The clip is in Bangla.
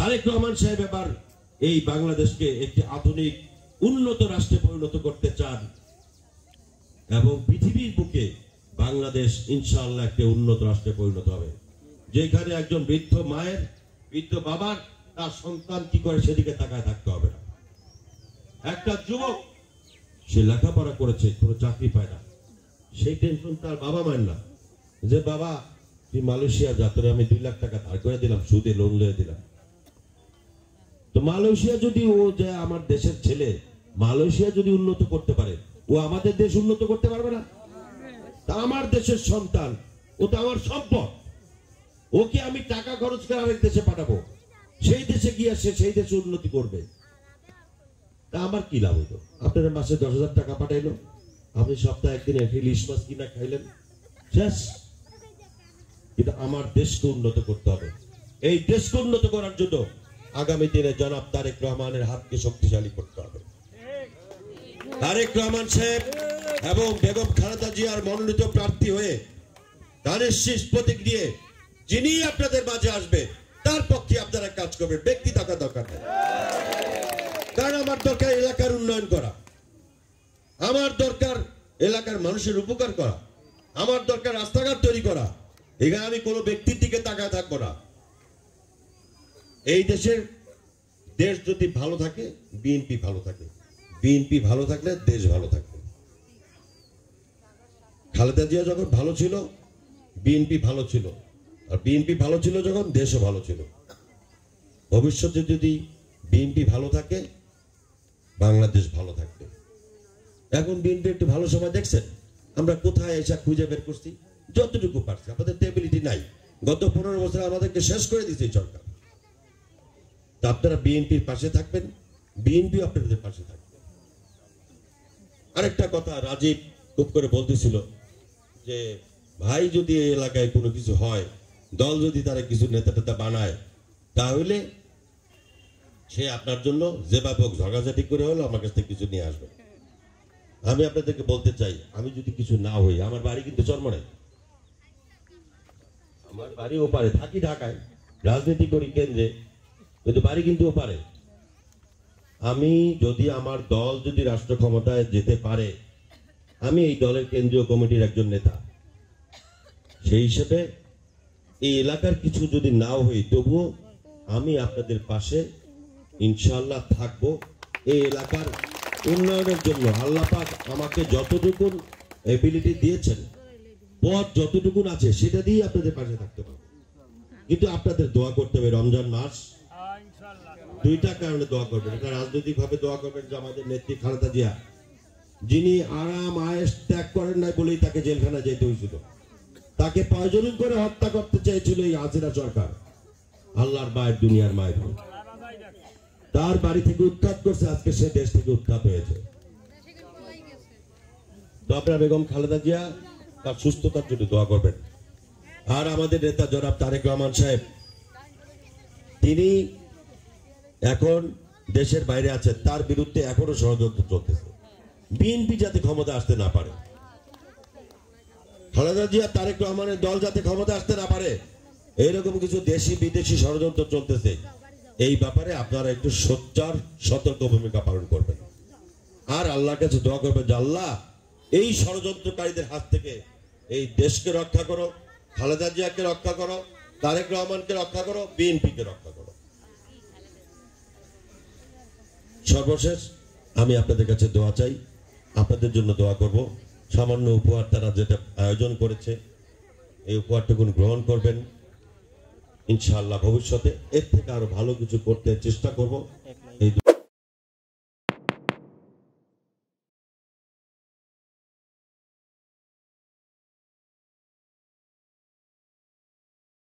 তারেক রহমান সাহেব এবার এই বাংলাদেশকে একটি আধুনিক উন্নত রাষ্ট্রে পরিণত করতে চান এবং পৃথিবীর বুকে বাংলাদেশ ইনশাআল্লাহ একটি উন্নত রাষ্ট্রে পরিণত হবে, যেখানে একজন বৃদ্ধ মায়ের, বৃদ্ধ বাবার তার সন্তান কি করে সেদিকে তাকায় থাকতে হবে না। একটা যুবক সে লেখাপড়া করেছে, কোনো চাকরি পায় না, সেই টেনশন তার বাবা মায়ের না, যে বাবা তুই মালয়েশিয়া যা, তোরে আমি 2 লাখ টাকা ধার করে দিলাম, সুদে লোন লিয়ে দিলাম। তো মালয়েশিয়া যদি ও যে আমার দেশের ছেলে, মালয়েশিয়া যদি উন্নত করতে পারে, ও আমাদের দেশ উন্নত করতে পারবে না? তা আমার দেশের সন্তান, ও তো আমার সম্পদ, ওকে আমি টাকা খরচ করে আরেক দেশে পাঠাবো, সেই দেশে গিয়ে সে সেই দেশে উন্নতি করবে, তা আমার কি লাভ হইতো? আপনারা মাসে 10,000 টাকা পাঠাইলো, আপনি সপ্তাহে একদিন ইলিশ মাছ কিনা খাইলেন, শেষ। কিন্তু আমার দেশকে উন্নত করতে হবে। এই দেশকে উন্নত করার জন্য আগামী দিনে জনাব তারেক রহমানের হাতকে শক্তিশালী করতে হবে। তারেক রহমান সাহেব এবং বেগম খালেদা জিয়ার মনোনীত প্রার্থী হয়ে ধানের শীষ প্রতীক দিয়ে যিনি আপনাদের মাঝে আসবে, তার পক্ষে আপনারা কাজ করবেন। ব্যক্তি থাকা দরকার নেই, কারণ আমার দরকার এলাকার উন্নয়ন করা, আমার দরকার এলাকার মানুষের উপকার করা, আমার দরকার রাস্তাঘাট তৈরি করা। এখানে আমি কোনো ব্যক্তির দিকে তাকায় থাকবো না। এই দেশের দেশ যদি ভালো থাকে, বিএনপি ভালো থাকে, বিএনপি ভালো থাকলে দেশ ভালো থাকবে। খালেদা জিয়া যখন ভালো ছিল, বিএনপি ভালো ছিল, আর বিএনপি ভালো ছিল যখন, দেশও ভালো ছিল। ভবিষ্যতে যদি বিএনপি ভালো থাকে, বাংলাদেশ ভালো থাকবে। এখন বিএনপি একটু ভালো সময় দেখছেন, আমরা কোথায় এসে খুঁজে বের করছি, যতটুকু পারছি। আমাদের টেবিলিটি নাই, গত 15 বছর আমাদেরকে শেষ করে দিয়েছে সরকার। তা আপনারা বিএনপির পাশে থাকবেন, বিএনপি আপনাদের পাশে থাকবে। আরেকটা কথা রাজীব খুব করে বলতেছিল যে ভাই যদি এই এলাকায় কোনো কিছু হয়, দল যদি তারা কিছু নেতা টেতা বানায়, তাহলে সে আপনার জন্য যেভাবে হোক ঝগড়াঝাটি করে হলো আমার কাছ থেকে কিছু নিয়ে আসবে। আমি আপনাদেরকে বলতে চাই, আমি যদি কিছু না হই, আমার বাড়ি কিন্তু চরমনাই, আমার বাড়ি ওপারে, থাকি ঢাকায়, রাজনীতি করি কেন্দ্রে, কিন্তু বাড়ি কিন্তু ওপারে। আমি যদি আমার দল যদি রাষ্ট্র ক্ষমতায় যেতে পারে, আমি এই দলের কেন্দ্রীয় কমিটির একজন নেতা, সেই হিসেবে এই এলাকার কিছু যদি নাও হই, তবুও আমি আপনাদের পাশে ইনশাআল্লাহ থাকবো। এই এলাকার উন্নয়নের জন্য আল্লাহ পাক আমাকে যতটুকু এবিলিটি দিয়েছেন, পথ যতটুকু আছে, সেটা দিয়ে আপনাদের পাশে থাকতে পারবো। কিন্তু আপনাদের দোয়া করতে হবে। রমজান মাস, 2টা কারণে দোয়া করবেন। এটা রাজনৈতিক ভাবে দোয়া করবেন যে আমাদের নেত্রী খালেদা জিয়া, যিনি আরাম আয়েশ ত্যাগ করেন নাই বলেই তাকে জেলখানা যেতে হয়েছিল, তাকে পয়জনিং করে হত্যা করতে চেয়েছিল এই হাসিনা সরকার, আল্লাহর মায়ের, দুনিয়ার মায়ের। তার বাড়ি থেকে উৎখাত করছে, আজকে সে দেশ থেকে উৎখাত হয়েছে। তো আপনারা বেগম খালেদা জিয়া তার সুস্থতার জন্য দোয়া করবেন। আর আমাদের নেতা জনাব তারেক রহমান সাহেব, তিনি এখন দেশের বাইরে আছেন, তার বিরুদ্ধে এখনো ষড়যন্ত্র চলতেছে, বিএনপি যাতে ক্ষমতা আসতে না পারে, খালেদা জিয়া তারেক রহমানের দল যাতে ক্ষমতা আসতে না পারে, এইরকম কিছু দেশি বিদেশি ষড়যন্ত্র চলতেছে। এই ব্যাপারে আপনারা একটু সোচ্চার সতর্ক ভূমিকা পালন করবেন, আর আল্লাহর কাছে দোয়া করবেন যে আল্লাহ এই ষড়যন্ত্রকারীদের হাত থেকে এই দেশকে রক্ষা করো, খালেদা জিয়াকে রক্ষা করো, তারেক রহমানকে রক্ষা করো, বিএনপিকে রক্ষা করো। সর্বশেষ আমি আপনাদের কাছে দোয়া চাই, আপনাদের জন্য দোয়া করব। সামান্য উপহার তারা যেটা আয়োজন করেছে, এই উপহারটুকু গ্রহণ করবেন। ইনশাআল্লাহ ভবিষ্যতে এর থেকে আরো ভালো কিছু করতে চেষ্টা করব।